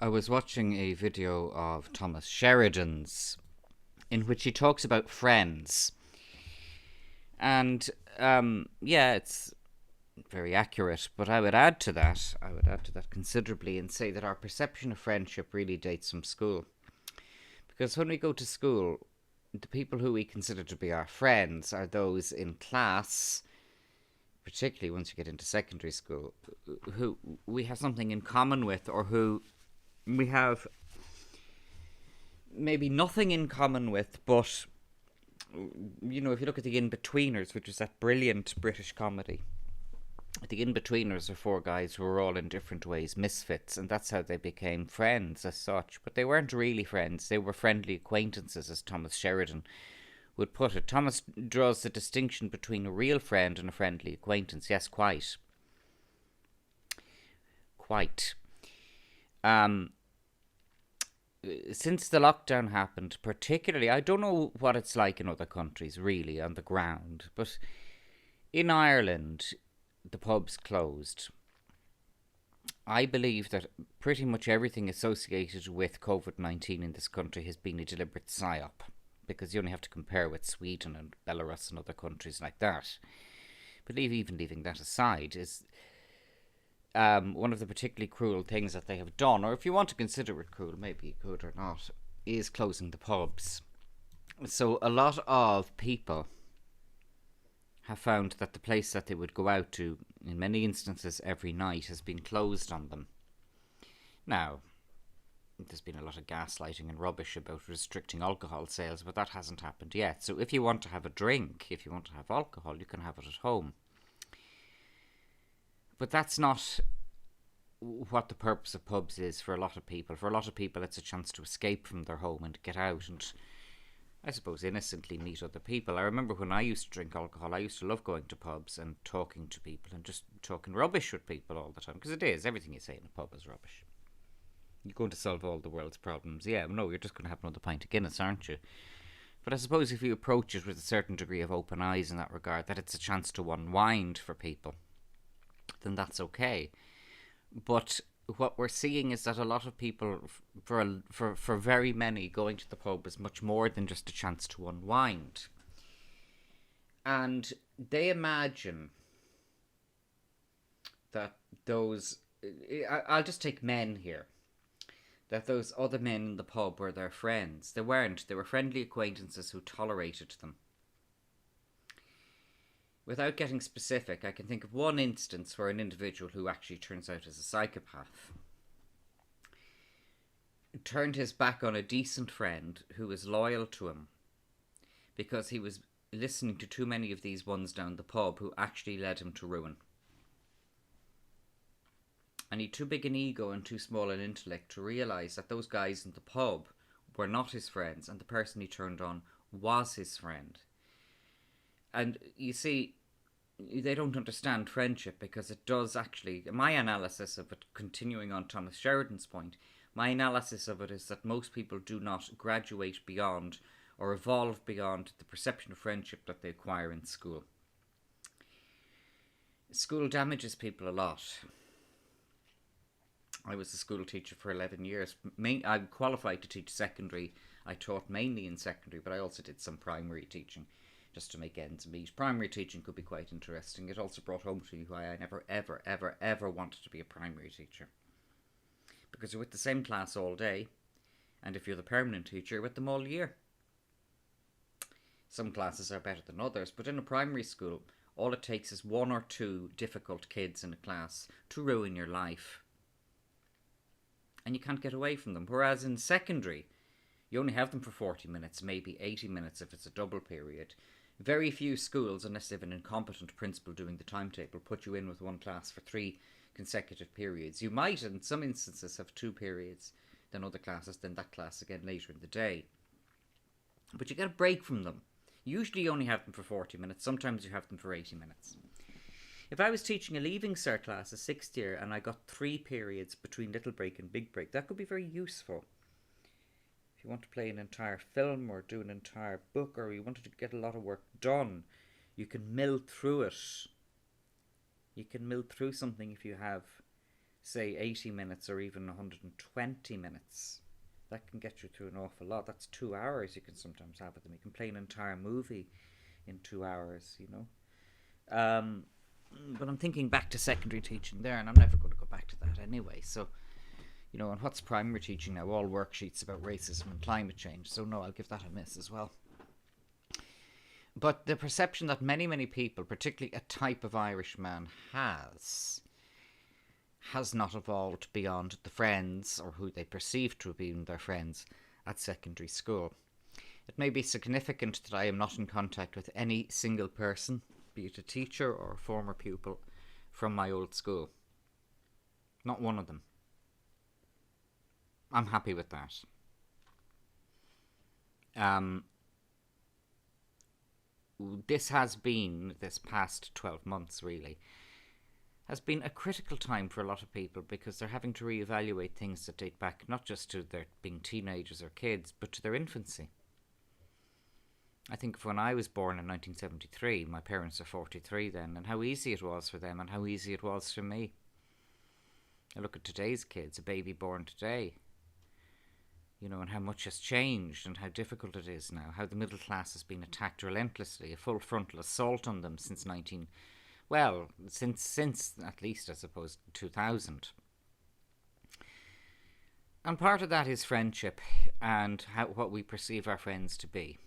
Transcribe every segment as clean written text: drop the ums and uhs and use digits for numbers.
I was watching a video of Thomas Sheridan's in which he talks about friends. And yeah, it's very accurate, but I would add to that, considerably and say that our perception of friendship really dates from school. Because when we go to school, the people who we consider to be our friends are those in class, particularly once you get into secondary school, who we have something in common with, or who we have maybe nothing in common with, but if you look at the In-Betweeners, which is that brilliant British comedy, the In-Betweeners are four guys who are all in different ways misfits, and that's how they became friends as such. But they weren't really friends, they were friendly acquaintances, as Thomas Sheridan would put it. Thomas draws the distinction between a real friend and a friendly acquaintance. Yes, quite. Quite. Since the lockdown happened, particularly, I don't know what it's like in other countries, really, on the ground, but in Ireland, the pubs closed. I believe that pretty much everything associated with COVID-19 in this country has been a deliberate psyop, because you only have to compare with Sweden and Belarus and other countries like that. But even leaving that aside, is one of the particularly cruel things that they have done, or if you want to consider it cruel, maybe good or not, is closing the pubs. So a lot of people have found that the place that they would go out to, in many instances every night, has been closed on them. Now, there's been a lot of gaslighting and rubbish about restricting alcohol sales, but that hasn't happened yet. So if you want to have a drink, if you want to have alcohol, you can have it at home. But that's not what the purpose of pubs is for a lot of people. For a lot of people, it's a chance to escape from their home and get out and, I suppose, innocently meet other people. I remember when I used to drink alcohol, I used to love going to pubs and talking to people and just talking rubbish with people all the time. Because it is. Everything you say in a pub is rubbish. You're going to solve all the world's problems. Yeah, no, you're just going to have another pint of Guinness, aren't you? But I suppose if you approach it with a certain degree of open eyes in that regard, that it's a chance to unwind for people, then that's okay. But what we're seeing is that a lot of people, for very many, going to the pub is much more than just a chance to unwind. And they imagine that those, I'll just take men here, that those other men in the pub were their friends. They weren't. They were friendly acquaintances who tolerated them. Without getting specific, I can think of one instance where an individual who actually turns out as a psychopath turned his back on a decent friend who was loyal to him because he was listening to too many of these ones down the pub who actually led him to ruin. And he had too big an ego and too small an intellect to realise that those guys in the pub were not his friends, and the person he turned on was his friend. And you see, they don't understand friendship, because it does actually, my analysis of it, continuing on Thomas Sheridan's point, my analysis of it is that most people do not graduate beyond or evolve beyond the perception of friendship that they acquire in school. School damages people a lot. I was a school teacher for 11 years. I'm qualified to teach secondary. I taught mainly in secondary, but I also did some primary teaching, just to make ends meet. Primary teaching could be quite interesting. It also brought home to me why I never, ever, ever, ever wanted to be a primary teacher. Because you're with the same class all day, and if you're the permanent teacher, you're with them all year. Some classes are better than others, but in a primary school, all it takes is one or two difficult kids in a class to ruin your life. And you can't get away from them. Whereas in secondary, you only have them for 40 minutes, maybe 80 minutes if it's a double period. Very few schools, unless they have an incompetent principal doing the timetable, put you in with one class for 3 consecutive periods. You might, in some instances, have 2 periods, then other classes, then that class again later in the day. But you get a break from them. Usually you only have them for 40 minutes. Sometimes you have them for 80 minutes. If I was teaching a Leaving Cert class, a 6th year, and I got 3 periods between little break and big break, that could be very useful. If you want to play an entire film or do an entire book, or you wanted to get a lot of work done, you can mill through it. You can mill through something if you have say 80 minutes or even 120 minutes. That can get you through an awful lot. That's 2 hours you can sometimes have with them. You can play an entire movie in 2 hours, you know. But I'm thinking back to secondary teaching there, and I'm never going to go back to that anyway. So, you know, and what's primary teaching now? All worksheets about racism and climate change. So no, I'll give that a miss as well. But the perception that many, many people, particularly a type of Irish man, has not evolved beyond the friends, or who they perceive to have been their friends, at secondary school. It may be significant that I am not in contact with any single person, be it a teacher or a former pupil, from my old school. Not one of them. I'm happy with that. This has been, this past 12 months really, has been a critical time for a lot of people, because they're having to reevaluate things that date back not just to their being teenagers or kids, but to their infancy. I think of when I was born in 1973, my parents are 43 then, and how easy it was for them and how easy it was for me. I look at today's kids, a baby born today, you know, and how much has changed and how difficult it is now, how the middle class has been attacked relentlessly, a full frontal assault on them since since at least, I suppose, 2000. And part of that is friendship and what we perceive our friends to be.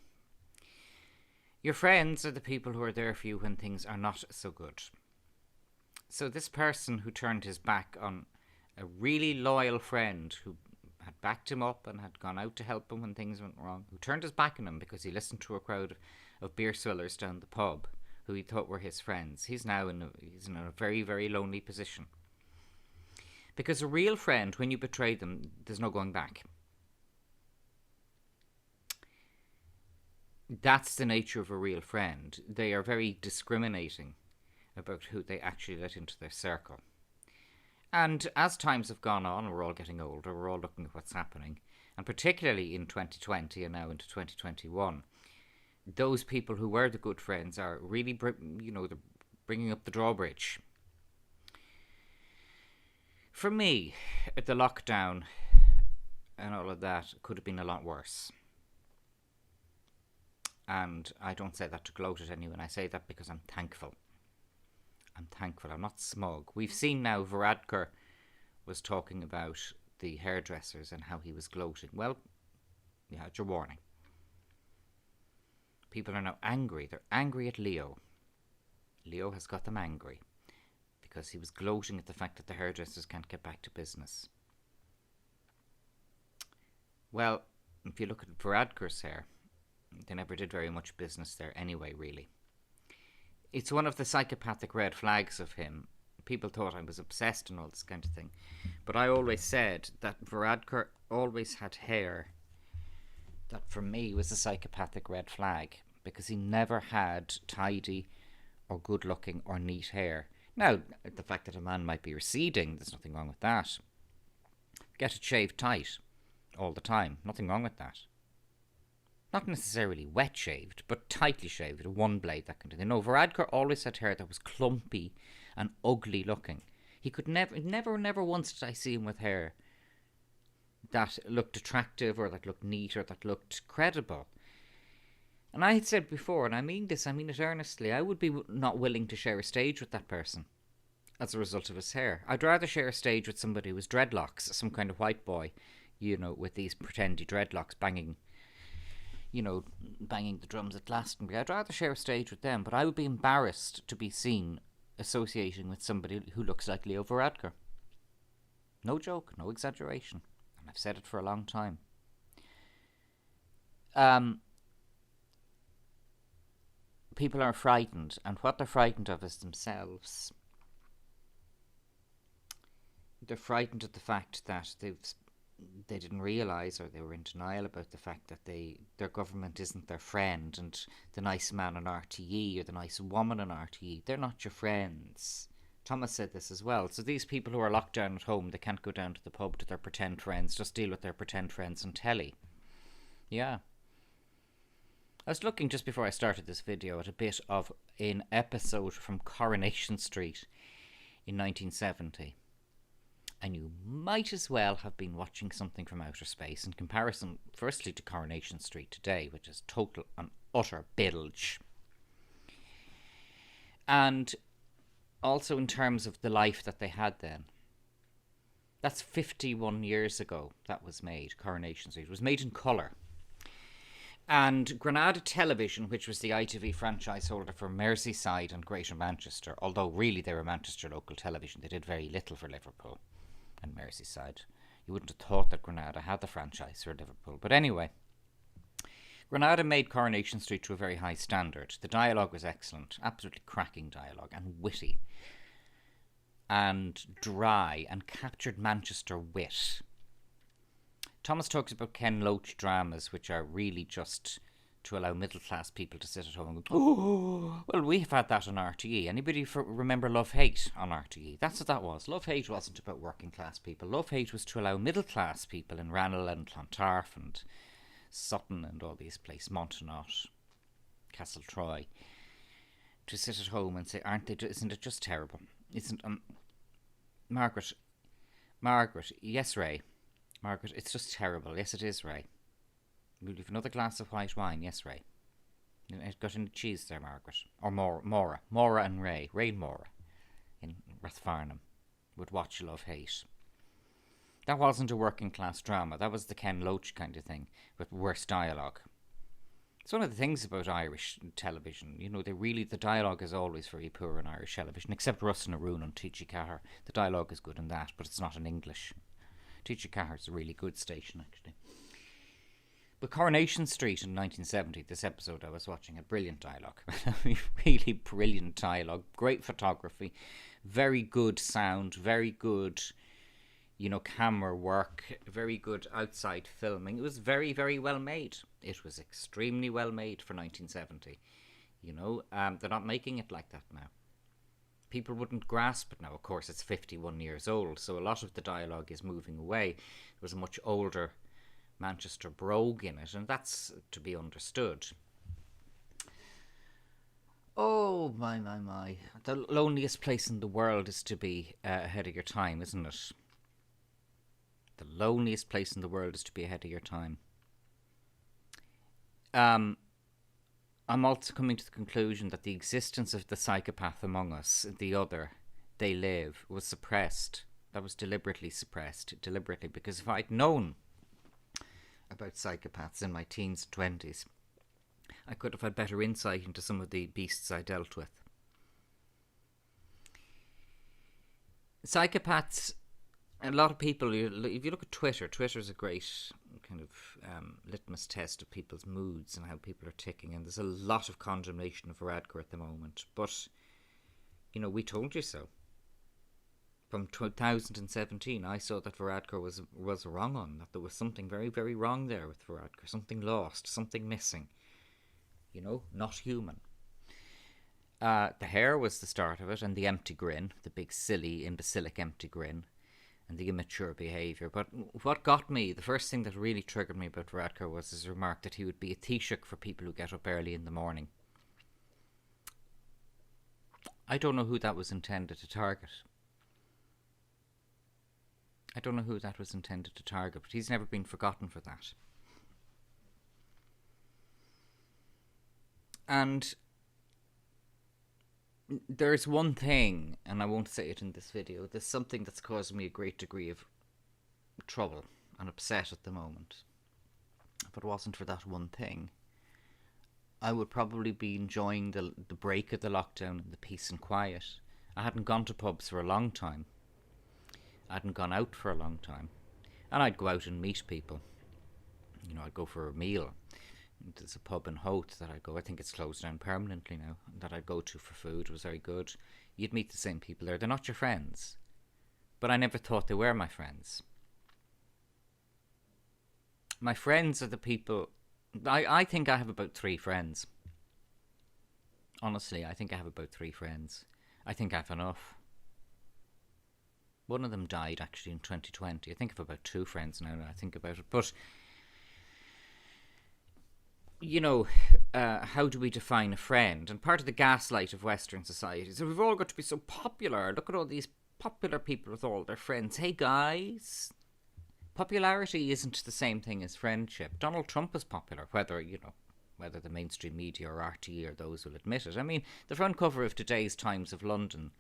Your friends are the people who are there for you when things are not so good. So this person who turned his back on a really loyal friend who had backed him up and had gone out to help him when things went wrong, who turned his back on him because he listened to a crowd of beer swillers down the pub who he thought were his friends, he's now in a very, very lonely position. Because a real friend, when you betray them, there's no going back. That's the nature of a real friend. They are very discriminating about who they actually let into their circle. And as times have gone on, we're all getting older, we're all looking at what's happening, and particularly in 2020 and now into 2021, those people who were the good friends are really, they're bringing up the drawbridge. For me, the lockdown and all of that could have been a lot worse. And I don't say that to gloat at anyone. I say that because I'm thankful. I'm thankful. I'm not smug. We've seen now Varadkar was talking about the hairdressers and how he was gloating. Well, you had your warning. People are now angry. They're angry at Leo. Leo has got them angry because he was gloating at the fact that the hairdressers can't get back to business. Well, if you look at Varadkar's hair, they never did very much business there anyway, really. It's one of the psychopathic red flags of him. People thought I was obsessed and all this kind of thing. But I always said that Varadkar always had hair that for me was a psychopathic red flag, because he never had tidy or good looking or neat hair. Now, the fact that a man might be receding, there's nothing wrong with that. Get it shaved tight all the time, nothing wrong with that. Not necessarily wet shaved, but tightly shaved, one blade, that kind of thing. No, Varadkar always had hair that was clumpy and ugly looking. He could never once did I see him with hair that looked attractive or that looked neat or that looked credible. And I had said before, and I mean it earnestly, I would be not willing to share a stage with that person as a result of his hair. I'd rather share a stage with somebody who was dreadlocks, some kind of white boy, with these pretendy dreadlocks banging the drums at Glastonbury. I'd rather share a stage with them, but I would be embarrassed to be seen associating with somebody who looks like Leo Varadkar. No joke, no exaggeration. And I've said it for a long time. People are frightened, and what they're frightened of is themselves. They're frightened at the fact that they didn't realise, or they were in denial about the fact that their government isn't their friend, and the nice man on RTE or the nice woman on RTE, they're not your friends. Thomas said this as well. So these people who are locked down at home, they can't go down to the pub to their pretend friends, just deal with their pretend friends on telly. Yeah. I was looking just before I started this video at a bit of an episode from Coronation Street in 1970. And you might as well have been watching something from outer space in comparison, firstly, to Coronation Street today, which is total and utter bilge. And also in terms of the life that they had then. That's 51 years ago that was made. Coronation Street was made in colour. And Granada Television, which was the ITV franchise holder for Merseyside and Greater Manchester, although really they were Manchester local television, they did very little for Liverpool and Merseyside. You wouldn't have thought that Granada had the franchise for Liverpool. But anyway, Granada made Coronation Street to a very high standard. The dialogue was excellent, absolutely cracking dialogue, and witty, and dry, and captured Manchester wit. Thomas talks about Ken Loach dramas, which are really just to allow middle-class people to sit at home and go, oh, well, we've had that on RTE. Anybody remember Love Hate on RTE? That's what that was. Love Hate wasn't about working-class people. Love Hate was to allow middle-class people in Ranelagh and Clontarf and Sutton and all these places, Montagnot, Castletroy, to sit at home and say, isn't it just terrible? Isn't, Margaret, yes, Ray. Margaret, it's just terrible. Yes, it is, Ray. Will you have another glass of white wine? Yes, Ray. It got any cheese there, Margaret. Or Maura and Ray. Ray and Maura in Rathfarnham would watch Love Hate. That wasn't a working class drama. That was the Ken Loach kind of thing, with worse dialogue. It's one of the things about Irish television. You know, the dialogue is always very poor in Irish television, except Russ and Arun and T.G. Cahir. The dialogue is good in that, but it's not in English. T.G. Cahir is a really good station, actually. But Coronation Street in 1970, this episode I was watching, had brilliant dialogue. Really brilliant dialogue. Great photography. Very good sound. Very good, camera work. Very good outside filming. It was very, very well made. It was extremely well made for 1970. They're not making it like that now. People wouldn't grasp it now. Of course, it's 51 years old, so a lot of the dialogue is moving away. There was a much older Manchester brogue in it, and that's to be understood. Oh, my. The loneliest place in the world is to be ahead of your time, isn't it? The loneliest place in the world is to be ahead of your time. I'm also coming to the conclusion that the existence of the psychopath among us, the other, they live, was suppressed. That was deliberately suppressed, because if I'd known about psychopaths in my teens and 20s, I could have had better insight into some of the beasts I dealt with. Psychopaths, a lot of people, if you look at Twitter's a great kind of litmus test of people's moods and how people are ticking, and there's a lot of condemnation of Varadkar at the moment, but we told you so. From 2017 I saw that Varadkar was wrong on, that there was something very, very wrong there with Varadkar, something lost, something missing, not human. The hair was the start of it, and the empty grin, the big silly imbecilic empty grin, and the immature behaviour. But what got me, the first thing that really triggered me about Varadkar was his remark that he would be a Taoiseach for people who get up early in the morning. I don't know who that was intended to target. But he's never been forgotten for that. And there's one thing, and I won't say it in this video, there's something that's causing me a great degree of trouble and upset at the moment. If it wasn't for that one thing, I would probably be enjoying the break of the lockdown and the peace and quiet. I hadn't gone to pubs for a long time. I hadn't gone out for a long time. And I'd go out and meet people. I'd go for a meal. There's a pub in Howth that I'd go. I think it's closed down permanently now. That I'd go to for food. It was very good. You'd meet the same people there. They're not your friends. But I never thought they were my friends. My friends are the people... I think I have about 3 friends. Honestly, I think I have about 3 friends. I think I have enough. One of them died actually in 2020. I think I have about 2 friends now that I think about it. But... how do we define a friend? And part of the gaslight of Western society is that we've all got to be so popular. Look at all these popular people with all their friends. Hey guys, popularity isn't the same thing as friendship. Donald Trump is popular, whether the mainstream media or RTE or those will admit it. I mean, the front cover of today's Times of London,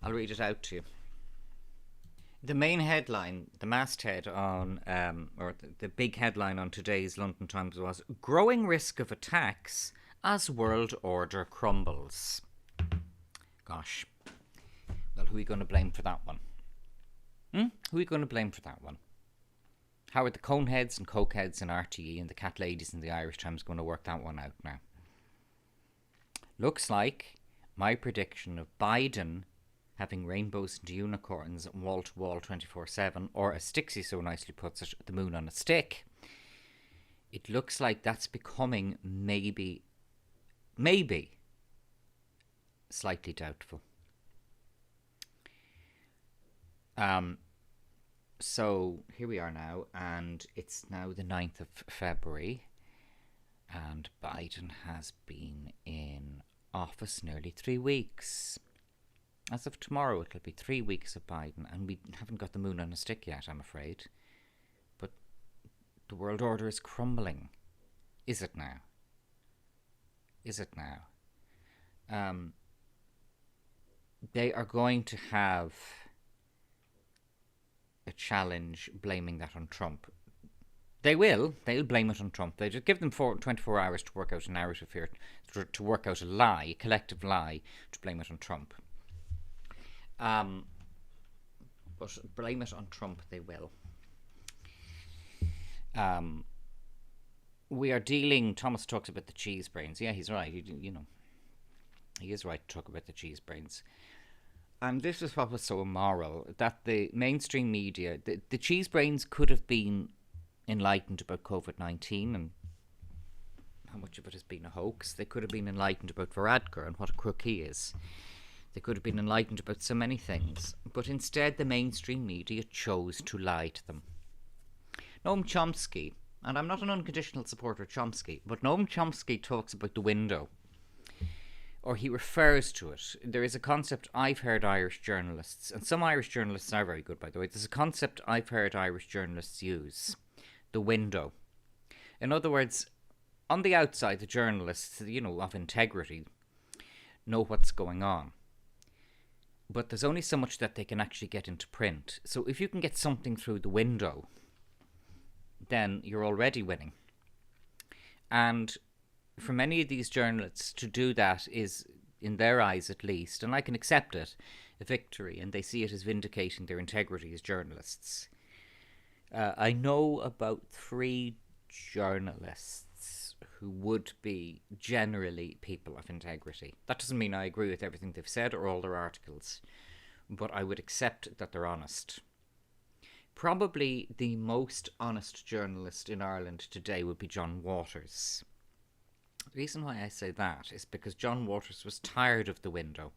I'll read it out to you. The main headline, the masthead on, the big headline on today's London Times was "Growing Risk of Attacks as World Order Crumbles." Gosh. Well, who are we going to blame for that one? Who are we going to blame for that one? How are the coneheads and cokeheads in RTE and the cat ladies in the Irish Times going to work that one out now? Looks like my prediction of Biden having rainbows and unicorns wall to wall 24/7, or as Stixie so nicely puts it, the moon on a stick. It looks like that's becoming maybe slightly doubtful. So here we are now, and it's now the 9th of February, and Biden has been in office nearly 3 weeks. As of tomorrow, it'll be 3 weeks of Biden, and we haven't got the moon on a stick yet, I'm afraid. But the world order is crumbling. Is it now? Is it now? They are going to have a challenge blaming that on Trump. They'll blame it on Trump. They just give them 24 hours to work out a narrative here, to work out a lie, a collective lie, to blame it on Trump. But blame it on Trump they will. We are dealing, Thomas talks about the cheese brains. Yeah, he's right. He is right to talk about the cheese brains. And this is what was so immoral, that the mainstream media, the cheese brains could have been enlightened about COVID-19 and how much of it has been a hoax. They could have been enlightened about Varadkar and what a crook he is. They could have been enlightened about so many things. But instead, the mainstream media chose to lie to them. Noam Chomsky, and I'm not an unconditional supporter of Chomsky, but Noam Chomsky talks about the window, or he refers to it. There is a concept I've heard Irish journalists, and some Irish journalists are very good, by the way. There's a concept I've heard Irish journalists use, the window. In other words, on the outside, the journalists, of integrity, know what's going on. But there's only so much that they can actually get into print. So if you can get something through the window, then you're already winning. And for many of these journalists, to do that is, in their eyes at least, and I can accept it, a victory, and they see it as vindicating their integrity as journalists. I know about 3 journalists who would be generally people of integrity. That doesn't mean I agree with everything they've said or all their articles, but I would accept that they're honest. Probably the most honest journalist in Ireland today would be John Waters. The reason why I say that is because John Waters was tired of the window,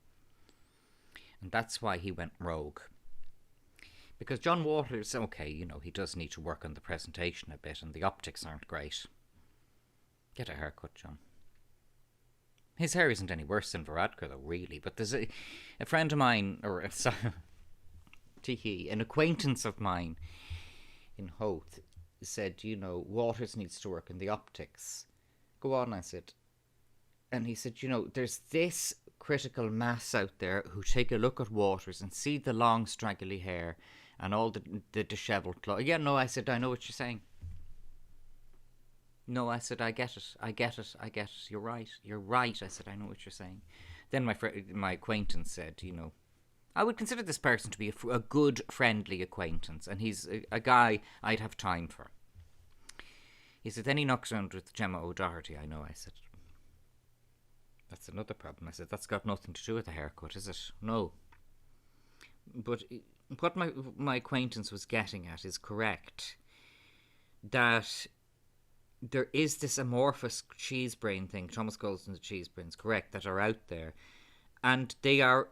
and that's why he went rogue. Because John Waters, okay, he does need to work on the presentation a bit, and the optics aren't great. Get a haircut, John. His hair isn't any worse than Varadkar, though, really. But there's a friend of mine, an acquaintance of mine in Howth said, Waters needs to work on the optics. Go on, I said. And he said, there's this critical mass out there who take a look at Waters and see the long, straggly hair and all the dishevelled clothes. Yeah, no, I said, I know what you're saying. No, I said, I get it. You're right. I said, I know what you're saying. Then my acquaintance said, I would consider this person to be a good, friendly acquaintance, and he's a guy I'd have time for. He said, then he knocks around with Gemma O'Doherty. I know, I said. That's another problem. I said, that's got nothing to do with the haircut, is it? No. But what my acquaintance was getting at is correct. That there is this amorphous cheese brain thing, Thomas Goldson's cheese brains, correct, that are out there. And they are,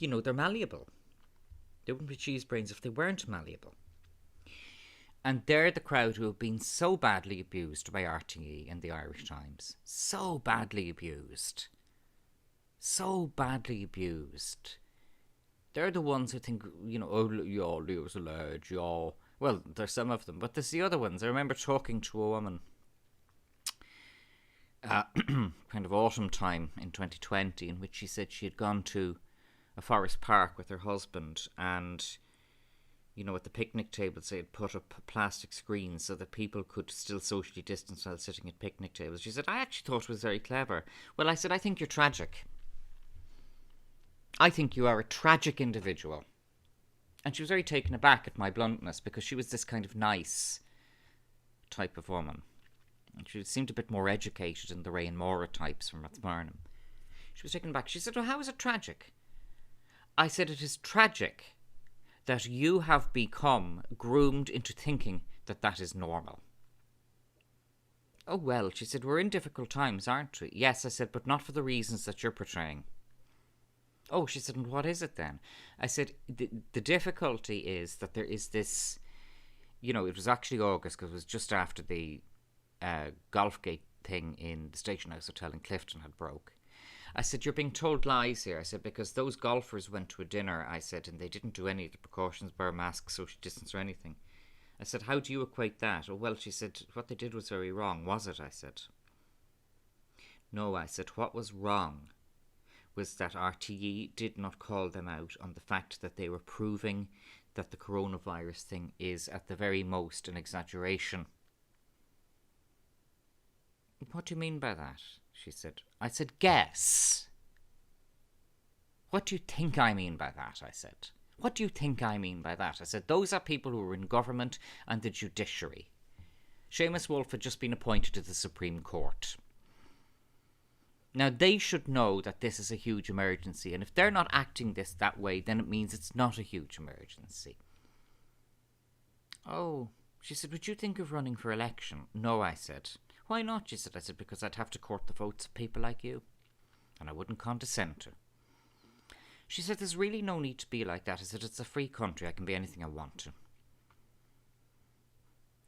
they're malleable. They wouldn't be cheese brains if they weren't malleable. And they're the crowd who have been so badly abused by RTE and the Irish Times. So badly abused. They're the ones who think, oh, yeah, Leo's a lad, yeah. Well, there's some of them, but there's the other ones. I remember talking to a woman, kind of autumn time in 2020, in which she said she had gone to a forest park with her husband, and at the picnic tables they had put up plastic screens so that people could still socially distance while sitting at picnic tables. She said, I actually thought it was very clever. Well, I said, I think you're tragic. I think you are a tragic individual. And she was very taken aback at my bluntness, because she was this kind of nice type of woman. And she seemed a bit more educated than the Ray and Maura types from Rathfarnham. She was taken aback. She said, well, how is it tragic? I said, it is tragic that you have become groomed into thinking that that is normal. Oh, well, she said, we're in difficult times, aren't we? Yes, I said, but not for the reasons that you're portraying. Oh, she said, and what is it then? I said, the difficulty is that there is this, it was actually August, because it was just after the Golfgate thing in the Station House Hotel in Clifton had broke. I said, you're being told lies here. I said, because those golfers went to a dinner, I said, and they didn't do any of the precautions, wear masks, social distance or anything. I said, how do you equate that? Oh, well, she said, what they did was very wrong, was it? I said. No, I said, what was wrong was that RTE did not call them out on the fact that they were proving that the coronavirus thing is, at the very most, an exaggeration. What do you mean by that? She said. I said, guess. What do you think I mean by that? I said. What do you think I mean by that? I said, those are people who are in government and the judiciary. Seamus Wolfe had just been appointed to the Supreme Court. Now, they should know that this is a huge emergency, and if they're not acting that way, then it means it's not a huge emergency. Oh, she said, would you think of running for election? No, I said. Why not? She said. I said, because I'd have to court the votes of people like you, and I wouldn't condescend to. She said, there's really no need to be like that. I said, it's a free country. I can be anything I want to.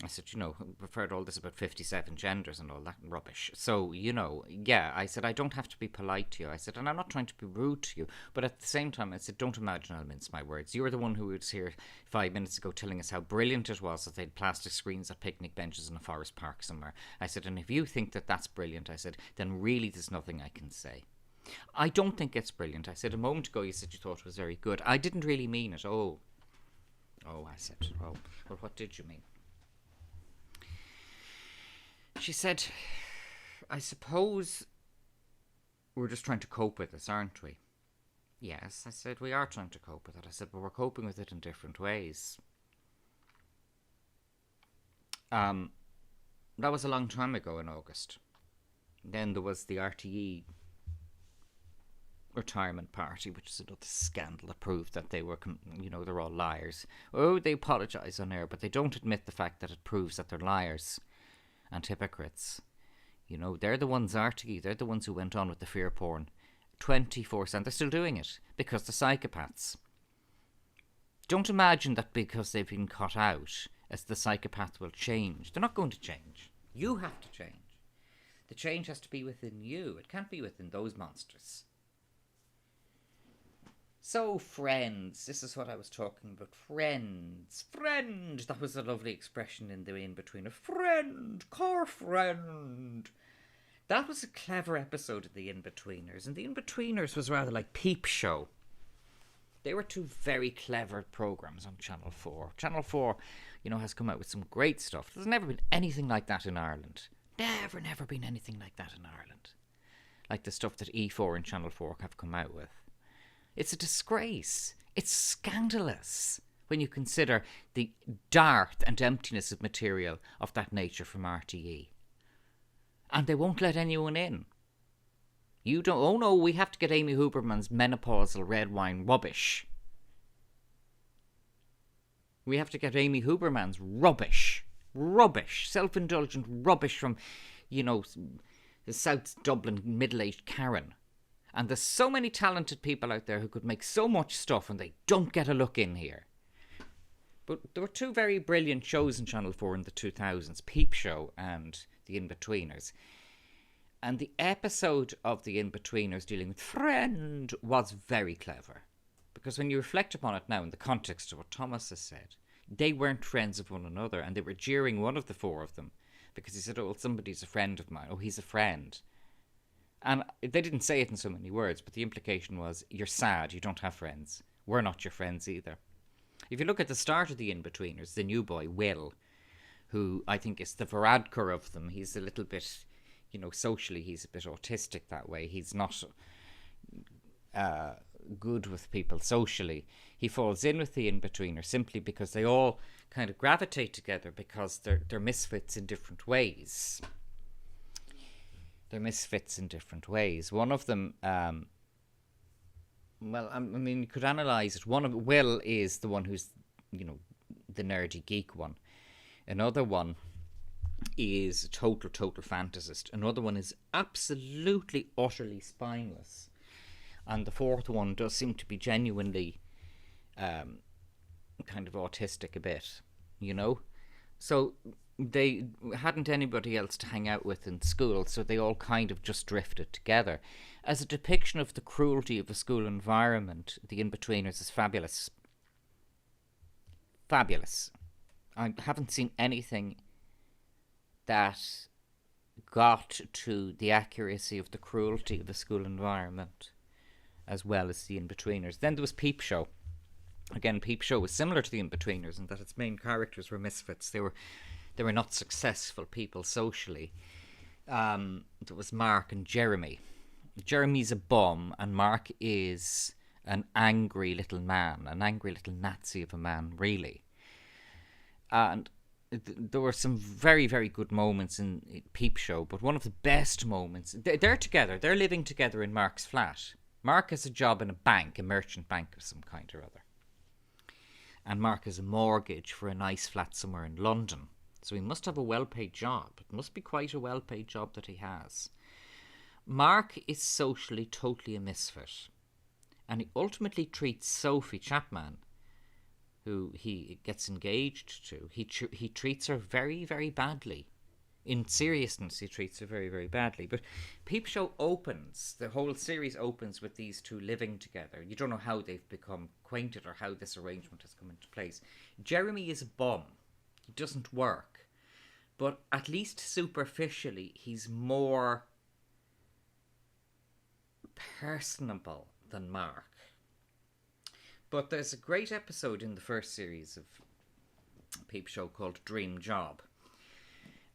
I said, we've heard all this about 57 genders and all that rubbish. So, yeah, I said, I don't have to be polite to you. I said, and I'm not trying to be rude to you. But at the same time, I said, don't imagine I'll mince my words. You were the one who was here 5 minutes ago telling us how brilliant it was that they had plastic screens at picnic benches in a forest park somewhere. I said, and if you think that that's brilliant, I said, then really there's nothing I can say. I don't think it's brilliant. I said, a moment ago you said you thought it was very good. I didn't really mean it. Oh, I said, well, what did you mean? She said, I suppose we're just trying to cope with this, aren't we? Yes, I said, we are trying to cope with it. I said, but we're coping with it in different ways. That was a long time ago in August. Then there was the RTE retirement party, which is another scandal that proved that they were, they're all liars. Oh, they apologise on air, but they don't admit the fact that it proves that they're liars and hypocrites. They're the ones, RTE, they're the ones who went on with the fear porn 24/7. They're still doing it because they're psychopaths. Don't imagine that because they've been cut out as the psychopath will change. They're not going to change. You have to change. The change has to be within you. It can't be within those monsters. So, friends, this is what I was talking about. Friends. Friend. That was a lovely expression in the in-between. A friend. Car friend. That was a clever episode of The In-Betweeners. And The In-Betweeners was rather like Peep Show. They were two very clever programmes on Channel 4. Channel 4, has come out with some great stuff. There's never been anything like that in Ireland. Never been anything like that in Ireland. Like the stuff that E4 and Channel 4 have come out with. It's a disgrace. It's scandalous when you consider the dearth and emptiness of material of that nature from RTE. And they won't let anyone in. You don't, oh no, we have to get Amy Huberman's menopausal red wine rubbish. We have to get Amy Huberman's rubbish. Rubbish. Self-indulgent rubbish from, the South Dublin middle-aged Karen. And there's so many talented people out there who could make so much stuff and they don't get a look in here. But there were two very brilliant shows in Channel 4 in the 2000s, Peep Show and The In-Betweeners. And the episode of The In-Betweeners dealing with Friend was very clever. because when you reflect upon it now in the context of what Thomas has said, they weren't friends of one another, and they were jeering one of the four of them because he said, oh, well, somebody's a friend of mine. Oh, he's a friend. And they didn't say it in so many words, but the implication was, you're sad, you don't have friends. We're not your friends either. If you look at the start of the In-Betweeners, the new boy, Will, who I think is the Varadkar of them, he's a little bit, socially he's a bit autistic that way. He's not good with people socially. He falls in with the In-Betweener simply because they all kind of gravitate together because they're misfits in different ways. They're misfits in different ways. One of them, you could analyse it. Will is the one who's, the nerdy geek one. Another one is a total fantasist. Another one is absolutely, utterly spineless. And the fourth one does seem to be genuinely kind of autistic a bit, So they hadn't anybody else to hang out with in school, so they all kind of just drifted together. As a depiction of the cruelty of a school environment, the In-Betweeners is fabulous. Fabulous. I haven't seen anything that got to the accuracy of the cruelty of a school environment as well as the In-Betweeners. Then there was Peep Show. Again, Peep Show was similar to the In-Betweeners in that its main characters were misfits. They were not successful people socially. There was Mark and Jeremy. Jeremy's a bum, and Mark is an angry little man, an angry little Nazi of a man, really. And there were some very, very good moments in Peep Show, but one of the best moments, they're together, they're living together in Mark's flat. Mark has a job in a bank, a merchant bank of some kind or other. And Mark has a mortgage for a nice flat somewhere in London. So he must have a well-paid job. It must be quite a well-paid job that he has. Mark is socially totally a misfit. And he ultimately treats Sophie Chapman, who he gets engaged to, he treats her very, very badly. In seriousness, he treats her very, very badly. But Peep Show opens, the whole series opens with these two living together. You don't know how they've become acquainted or how this arrangement has come into place. Jeremy is a bum. He doesn't work. But at least superficially, he's more personable than Mark. But there's a great episode in the first series of Peep Show called Dream Job.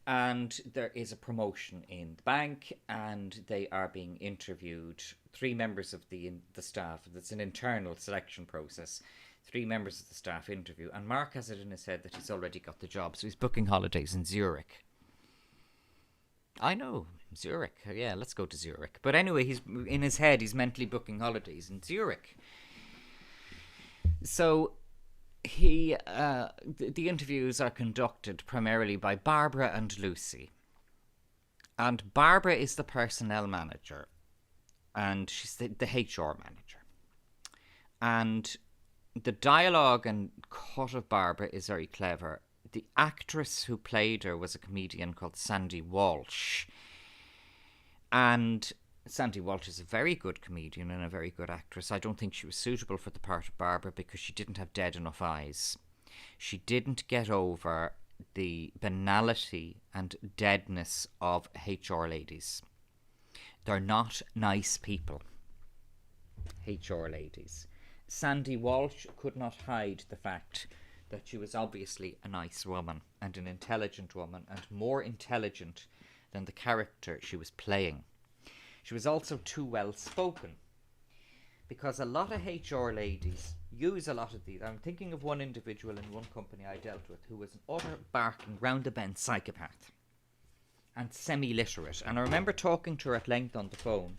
And there is a promotion in the bank, and they are being interviewed. 3 members of the staff. It's an internal selection process. 3 members of the staff interview, and Mark has it in his head that he's already got the job, so he's booking holidays in Zurich. I know, Zurich. Yeah, let's go to Zurich. But anyway, he's in his head, he's mentally booking holidays in Zurich. So the interviews are conducted primarily by Barbara and Lucy. And Barbara is the personnel manager, and she's the HR manager. And the dialogue and cut of Barbara is very clever. The actress who played her was a comedian called Sandy Walsh. And Sandy Walsh is a very good comedian and a very good actress. I don't think she was suitable for the part of Barbara because she didn't have dead enough eyes. She didn't get over the banality and deadness of HR ladies. They're not nice people, HR ladies. Sandy Walsh could not hide the fact that she was obviously a nice woman and an intelligent woman, and more intelligent than the character she was playing. She was also too well spoken, because a lot of HR ladies use a lot of these. I'm thinking of one individual in one company I dealt with who was an utter barking round the bend psychopath and semi-literate, and I remember talking to her at length on the phone,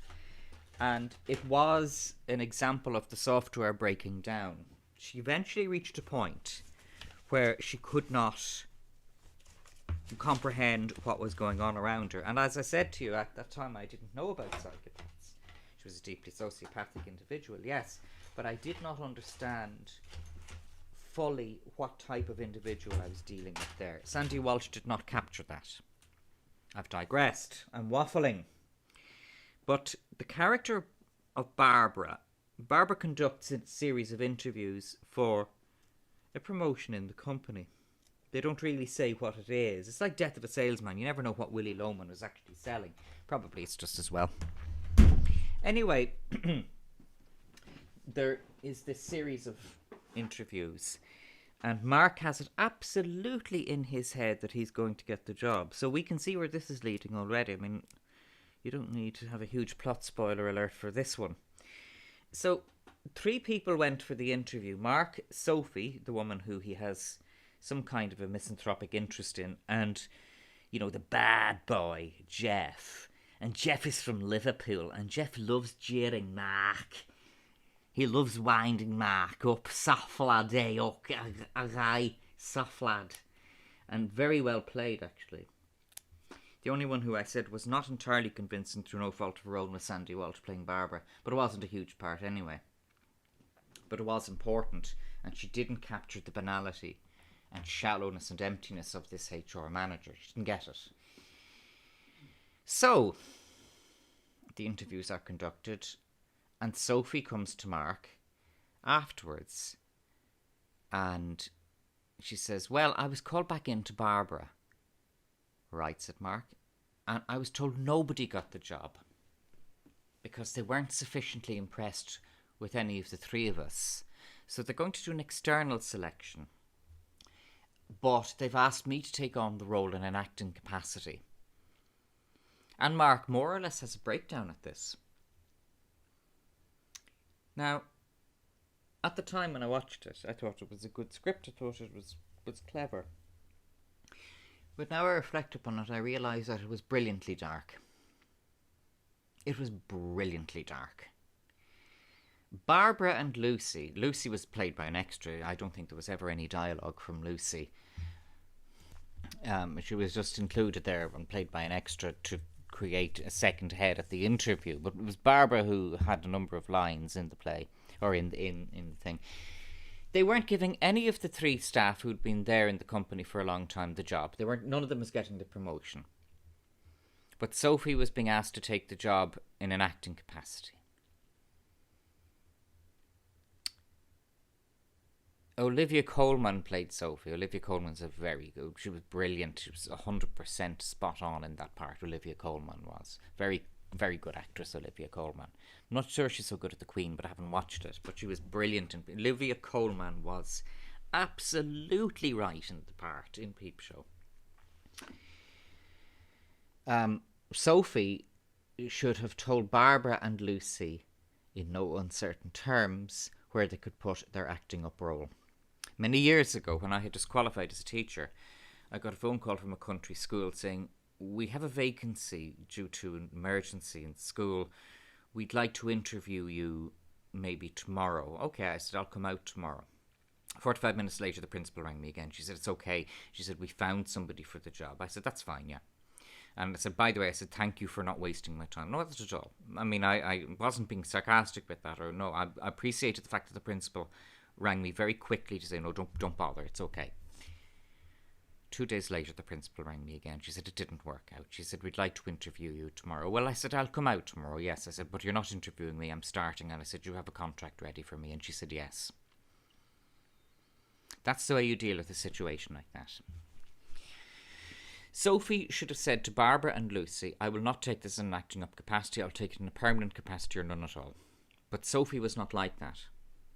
and it was an example of the software breaking down. She eventually reached a point where she could not comprehend what was going on around her. And as I said to you, at that time I didn't know about psychopaths. She was a deeply sociopathic individual, yes, but I did not understand fully what type of individual I was dealing with there. Sandy Walsh did not capture that. I've digressed. I'm waffling. But the character of Barbara Barbara conducts a series of interviews for a promotion in the company. They don't really say what it is. It's like Death of a Salesman. You never know what Willie Loman was actually selling. Probably it's just as well. Anyway, there is this series of interviews, and Mark has it absolutely in his head that he's going to get the job. So we can see where this is leading already. I mean, you don't need to have a huge plot spoiler alert for this one. So 3 people went for the interview. Mark, Sophie, the woman who he has some kind of a misanthropic interest in, and, you know, the bad boy, Jeff. And Jeff is from Liverpool, and Jeff loves jeering Mark. He loves winding Mark up. Soft lad, eh? Aye, soft lad. And very well played, actually. The only one who I said was not entirely convincing through no fault of her own was Sandy Walsh playing Barbara. But it wasn't a huge part anyway. But it was important, and she didn't capture the banality and shallowness and emptiness of this HR manager. She didn't get it. So, the interviews are conducted, and Sophie comes to Mark afterwards, and she says, well, I was called back in to Barbara. Right, said Mark, and I was told nobody got the job because they weren't sufficiently impressed with any of the 3 of us. So they're going to do an external selection. But they've asked me to take on the role in an acting capacity. And Mark more or less has a breakdown at this. Now, at the time when I watched it, I thought it was a good script. I thought it was clever. But now I reflect upon it, I realise that it was brilliantly dark. It was brilliantly dark. Barbara and Lucy. Lucy was played by an extra. I don't think there was ever any dialogue from Lucy. She was just included there and played by an extra to create a second head at the interview. But it was Barbara who had a number of lines in the play, or in the thing. They weren't giving any of the 3 staff who'd been there in the company for a long time the job. None of them was getting the promotion. But Sophie was being asked to take the job in an acting capacity. Olivia Colman played Sophie. Olivia Colman's very good. She was brilliant. She was 100% spot on in that part. Olivia Colman was very, very good actress. Olivia Colman. I'm not sure she's so good at The Queen, but I haven't watched it. But she was brilliant. And Olivia Colman was absolutely right in the part in Peep Show. Sophie should have told Barbara and Lucy in no uncertain terms where they could put their acting up role. Many years ago, when I had just qualified as a teacher, I got a phone call from a country school saying, we have a vacancy due to an emergency in school. We'd like to interview you maybe tomorrow. Okay, I said, I'll come out tomorrow. 45 minutes later, the principal rang me again. She said, it's okay. She said, we found somebody for the job. I said, that's fine, yeah. And I said, by the way, I said, thank you for not wasting my time. No, not at all. I mean, I wasn't being sarcastic with that, or no, I appreciated the fact that the principal rang me very quickly to say, no, don't bother, it's okay. 2 days later, the principal rang me again. She said, it didn't work out. She said, we'd like to interview you tomorrow. Well, I said, I'll come out tomorrow, yes. I said, but you're not interviewing me, I'm starting. And I said, you have a contract ready for me? And she said, yes. That's the way you deal with a situation like that. Sophie should have said to Barbara and Lucy, I will not take this in an acting up capacity, I'll take it in a permanent capacity or none at all. But Sophie was not like that.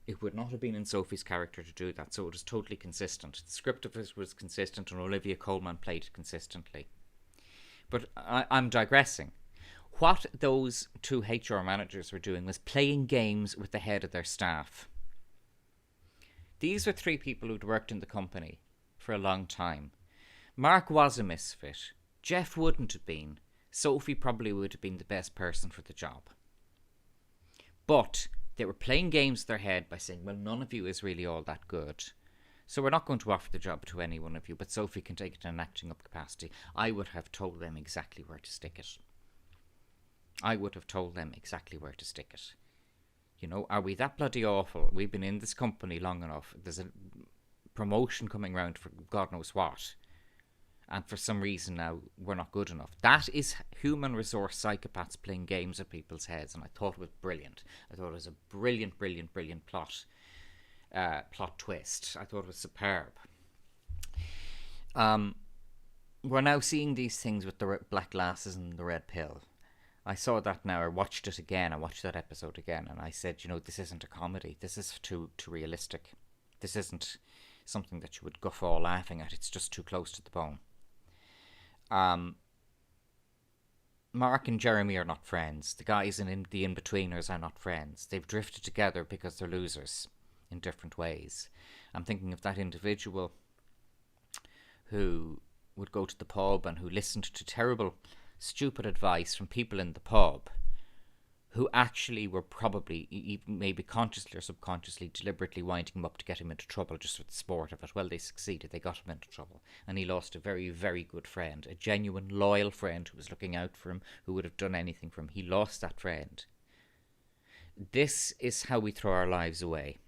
It would not have been in Sophie's character to do that, so it was totally consistent. The script of it was consistent, and Olivia Colman played it consistently. But I'm digressing. What those 2 HR managers were doing was playing games with the head of their staff. These were 3 people who'd worked in the company for a long time. Mark was a misfit. Jeff wouldn't have been. Sophie probably would have been the best person for the job. But they were playing games with their head by saying, well, none of you is really all that good. So we're not going to offer the job to any one of you, but Sophie can take it in an acting up capacity. I would have told them exactly where to stick it. I would have told them exactly where to stick it. You know, are we that bloody awful? We've been in this company long enough. There's a promotion coming round for God knows what. and for some reason now we're not good enough. That is human resource psychopaths playing games with people's heads, and I thought it was brilliant. I thought it was a brilliant, brilliant, brilliant plot twist. I thought it was superb. We're now seeing these things with the black glasses and the red pill. I saw that now. I watched it again. I watched that episode again, and I said, this isn't a comedy. This is too realistic. This isn't something that you would guffaw laughing at. It's just too close to the bone. Mark and Jeremy are not friends. The guys in the in-betweeners are not friends. They've drifted together because they're losers in different ways. I'm thinking of that individual who would go to the pub and who listened to terrible, stupid advice from people in the pub who actually were probably, maybe consciously or subconsciously, deliberately winding him up to get him into trouble just for the sport of it. Well, they succeeded. They got him into trouble. And he lost a very, very good friend, a genuine, loyal friend who was looking out for him, who would have done anything for him. He lost that friend. This is how we throw our lives away.